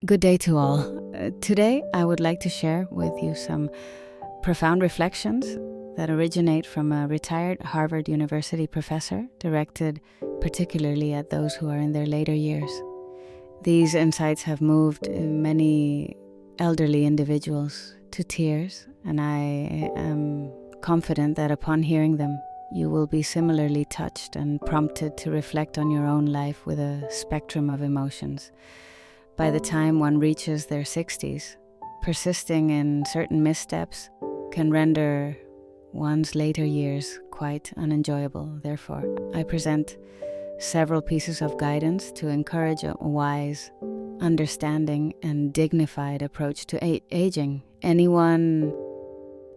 Good day to all. Today, I would like to share with you some profound reflections that originate from a retired Harvard University professor directed particularly at those who are in their later years. These insights have moved many elderly individuals to tears, and I am confident that upon hearing them, you will be similarly touched and prompted to reflect on your own life with a spectrum of emotions. By the time one reaches their 60s, persisting in certain missteps can render one's later years quite unenjoyable. Therefore, I present several pieces of guidance to encourage a wise, understanding, and dignified approach to aging. Anyone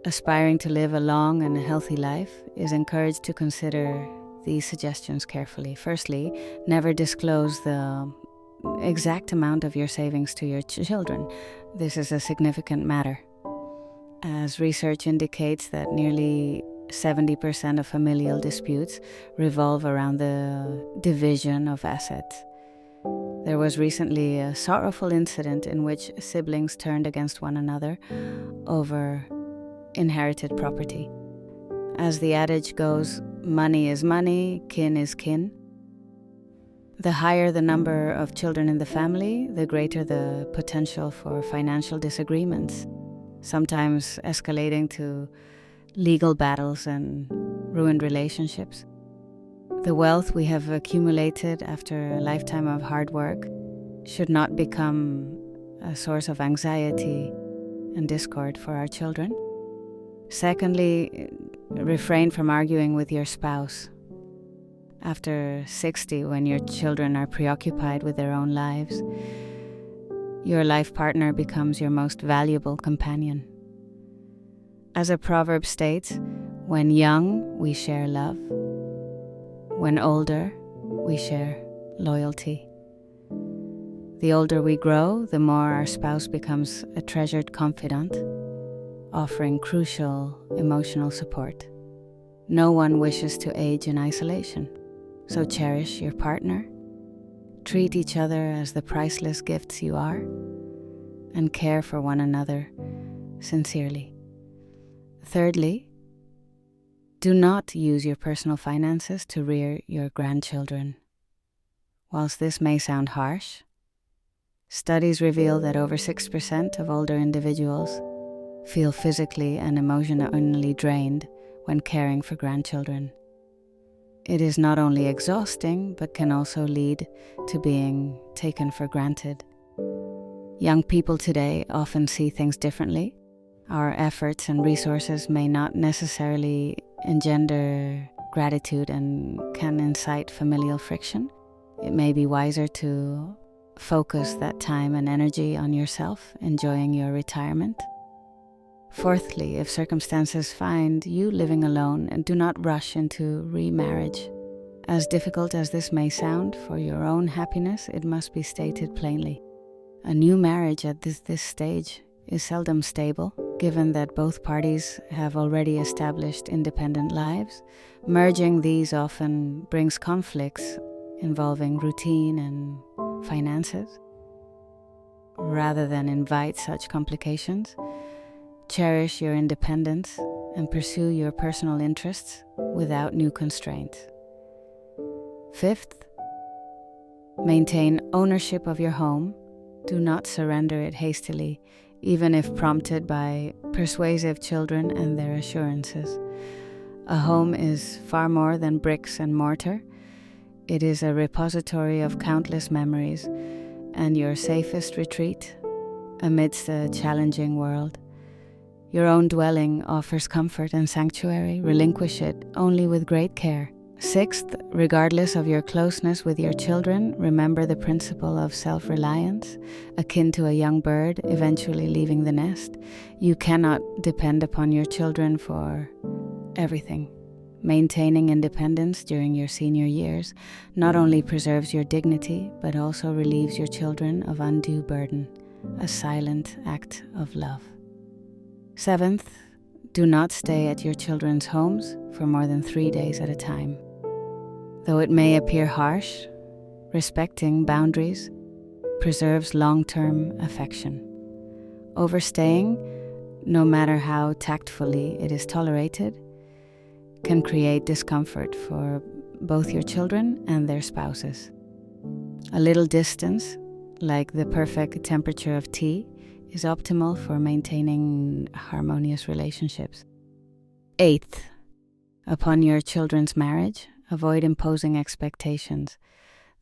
aspiring to live a long and healthy life is encouraged to consider these suggestions carefully. Firstly, never disclose the exact amount of your savings to your children. This is a significant matter, as research indicates that nearly 70% of familial disputes revolve around the division of assets. There was recently a sorrowful incident in which siblings turned against one another over inherited property. As the adage goes, money is money, kin is kin. The higher the number of children in the family, the greater the potential for financial disagreements, sometimes escalating to legal battles and ruined relationships. The wealth we have accumulated after a lifetime of hard work should not become a source of anxiety and discord for our children. Secondly, refrain from arguing with your spouse. After 60, when your children are preoccupied with their own lives, your life partner becomes your most valuable companion. As a proverb states, when young, we share love. When older, we share loyalty. The older we grow, the more our spouse becomes a treasured confidant, offering crucial emotional support. No one wishes to age in isolation. So cherish your partner, treat each other as the priceless gifts you are, and care for one another sincerely. Thirdly, do not use your personal finances to rear your grandchildren. Whilst this may sound harsh, studies reveal that over 6% of older individuals feel physically and emotionally drained when caring for grandchildren. It is not only exhausting, but can also lead to being taken for granted. Young people today often see things differently. Our efforts and resources may not necessarily engender gratitude and can incite familial friction. It may be wiser to focus that time and energy on yourself, enjoying your retirement. Fourthly, if circumstances find you living alone, and do not rush into remarriage. As difficult as this may sound, for your own happiness, it must be stated plainly. A new marriage at this stage is seldom stable, given that both parties have already established independent lives. Merging these often brings conflicts involving routine and finances. Rather than invite such complications, cherish your independence and pursue your personal interests without new constraints. Fifth, maintain ownership of your home. Do not surrender it hastily, even if prompted by persuasive children and their assurances. A home is far more than bricks and mortar. It is a repository of countless memories and your safest retreat amidst a challenging world. Your own dwelling offers comfort and sanctuary. Relinquish it only with great care. Sixth, regardless of your closeness with your children, remember the principle of self-reliance, akin to a young bird eventually leaving the nest. You cannot depend upon your children for everything. Maintaining independence during your senior years not only preserves your dignity, but also relieves your children of undue burden, a silent act of love. Seventh, do not stay at your children's homes for more than 3 days at a time. Though it may appear harsh, respecting boundaries preserves long-term affection. Overstaying, no matter how tactfully it is tolerated, can create discomfort for both your children and their spouses. A little distance, like the perfect temperature of tea, is optimal for maintaining harmonious relationships. 8th, upon your children's marriage, avoid imposing expectations.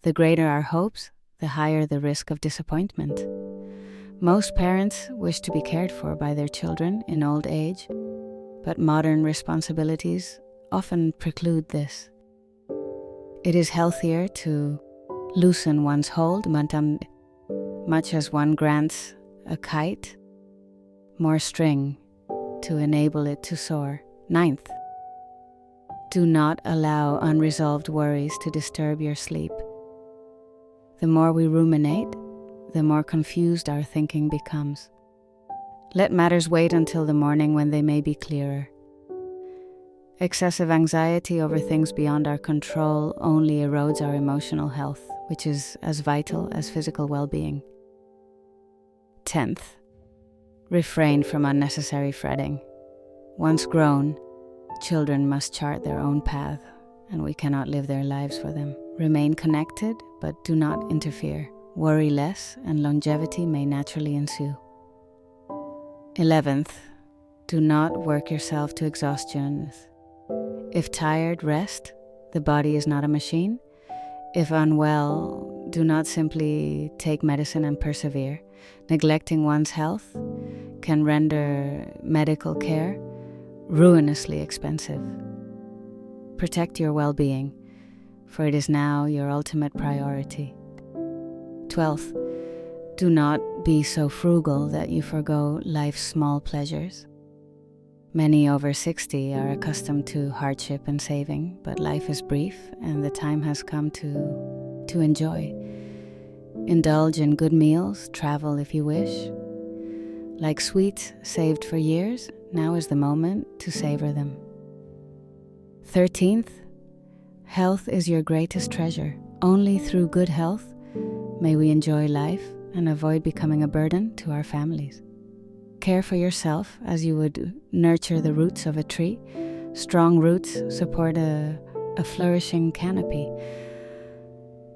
The greater our hopes, the higher the risk of disappointment. Most parents wish to be cared for by their children in old age, but modern responsibilities often preclude this. It is healthier to loosen one's hold, much as one grants a kite more string to enable it to soar. 9th, do not allow unresolved worries to disturb your sleep. The more we ruminate, the more confused our thinking becomes. Let matters wait until the morning when they may be clearer. Excessive anxiety over things beyond our control only erodes our emotional health, which is as vital as physical well-being. 10th, refrain from unnecessary fretting. Once grown, children must chart their own path, and we cannot live their lives for them. Remain connected, but do not interfere. Worry less, and longevity may naturally ensue. 11th, do not work yourself to exhaustion. If tired, rest. The body is not a machine. If unwell, do not simply take medicine and persevere. Neglecting one's health can render medical care ruinously expensive. Protect your well-being, for it is now your ultimate priority. 12th, do not be so frugal that you forgo life's small pleasures. Many over 60 are accustomed to hardship and saving, but life is brief and the time has come to enjoy. Indulge in good meals, travel if you wish. Like sweets saved for years, now is the moment to savor them. 13th, health is your greatest treasure. Only through good health may we enjoy life and avoid becoming a burden to our families. Care for yourself as you would nurture the roots of a tree. Strong roots support a flourishing canopy.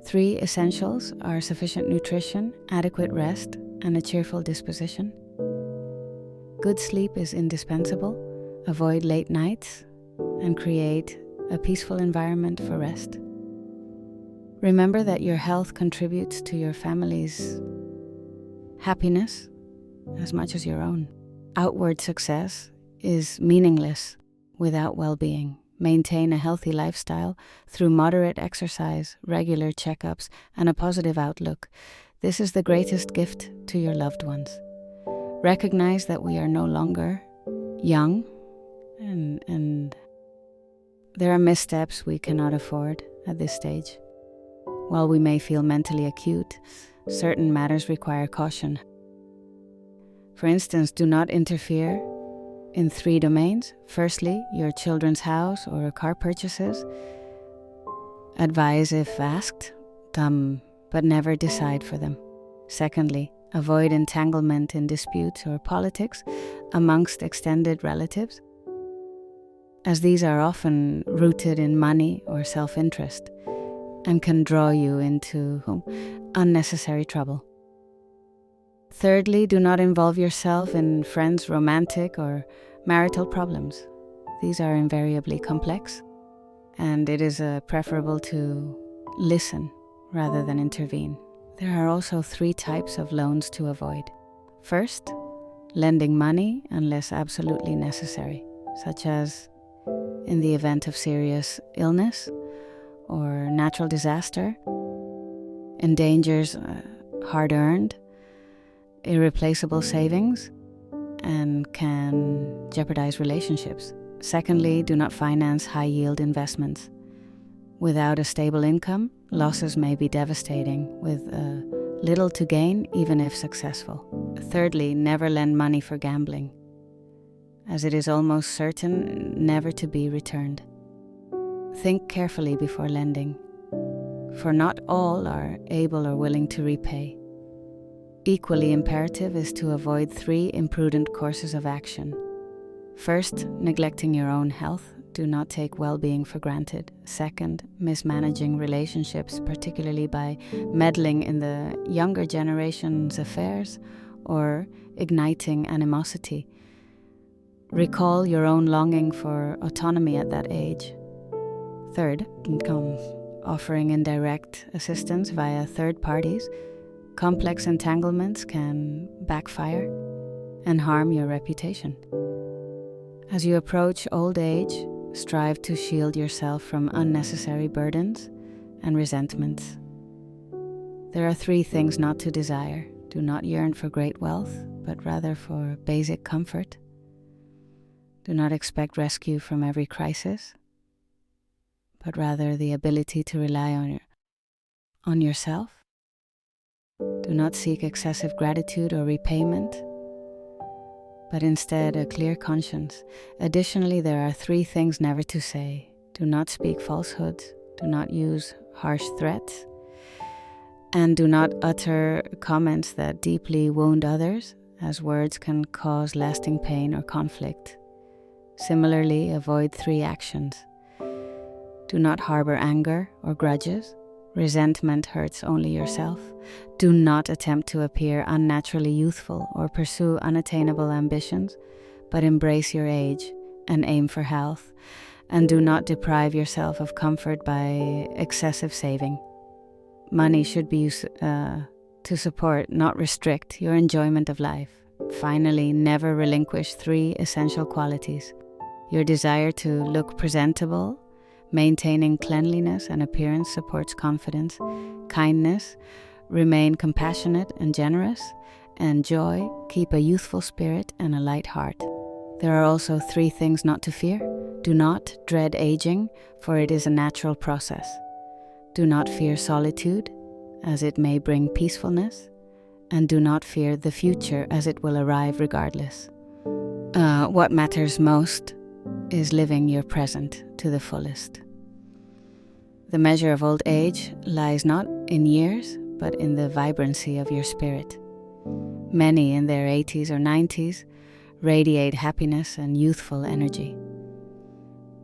3 essentials are sufficient nutrition, adequate rest, and a cheerful disposition. Good sleep is indispensable. Avoid late nights and create a peaceful environment for rest. Remember that your health contributes to your family's happiness as much as your own. Outward success is meaningless without well-being. Maintain a healthy lifestyle through moderate exercise, regular checkups, and a positive outlook. This is the greatest gift to your loved ones. Recognize that we are no longer young, and there are missteps we cannot afford at this stage. While we may feel mentally acute, certain matters require caution. For instance, do not interfere in 3 domains. Firstly, your children's house or car purchases. Advise if asked, but never decide for them. Secondly, avoid entanglement in disputes or politics amongst extended relatives, as these are often rooted in money or self-interest and can draw you into unnecessary trouble. Thirdly, do not involve yourself in friends' romantic or marital problems. These are invariably complex, and it is preferable to listen rather than intervene. There are also 3 types of loans to avoid. First, lending money unless absolutely necessary, such as in the event of serious illness or natural disaster, endangers hard-earned, irreplaceable savings, and can jeopardize relationships. Secondly, do not finance high-yield investments. Without a stable income, losses may be devastating, with little to gain even if successful. Thirdly, never lend money for gambling, as it is almost certain never to be returned. Think carefully before lending, for not all are able or willing to repay. Equally imperative is to avoid 3 imprudent courses of action. First, neglecting your own health. Do not take well-being for granted. Second, mismanaging relationships, particularly by meddling in the younger generation's affairs or igniting animosity. Recall your own longing for autonomy at that age. Third, offering indirect assistance via third parties. Complex entanglements can backfire and harm your reputation. As you approach old age, strive to shield yourself from unnecessary burdens and resentments. There are 3 things not to desire. Do not yearn for great wealth, but rather for basic comfort. Do not expect rescue from every crisis, but rather the ability to rely on yourself. Do not seek excessive gratitude or repayment, but instead a clear conscience. Additionally, there are 3 things never to say. Do not speak falsehoods, do not use harsh threats, and do not utter comments that deeply wound others, as words can cause lasting pain or conflict. Similarly, avoid 3 actions. Do not harbor anger or grudges. Resentment hurts only yourself. Do not attempt to appear unnaturally youthful or pursue unattainable ambitions, but embrace your age and aim for health. And do not deprive yourself of comfort by excessive saving. Money should be used to support, not restrict, your enjoyment of life. Finally, never relinquish 3 essential qualities. Your desire to look presentable. Maintaining cleanliness and appearance supports confidence. Kindness, remain compassionate and generous. And joy, keep a youthful spirit and a light heart. There are also 3 things not to fear. Do not dread aging, for it is a natural process. Do not fear solitude, as it may bring peacefulness. And do not fear the future, as it will arrive regardless. What matters most is living your present to the fullest. The measure of old age lies not in years, but in the vibrancy of your spirit. Many in their 80s or 90s radiate happiness and youthful energy.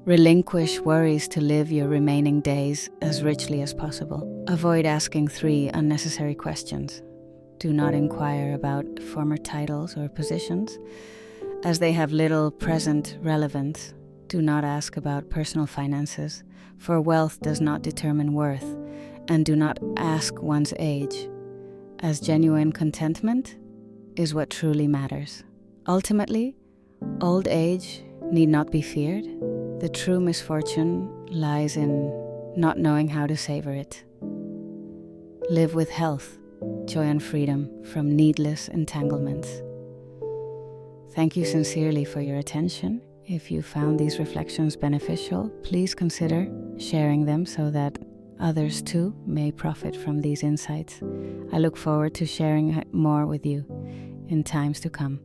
Relinquish worries to live your remaining days as richly as possible. Avoid asking 3 unnecessary questions. Do not inquire about former titles or positions, as they have little present relevance. Do not ask about personal finances, for wealth does not determine worth, and do not ask one's age, as genuine contentment is what truly matters. Ultimately, old age need not be feared. The true misfortune lies in not knowing how to savor it. Live with health, joy and freedom from needless entanglements. Thank you sincerely for your attention. If you found these reflections beneficial, please consider sharing them so that others too may profit from these insights. I look forward to sharing more with you in times to come.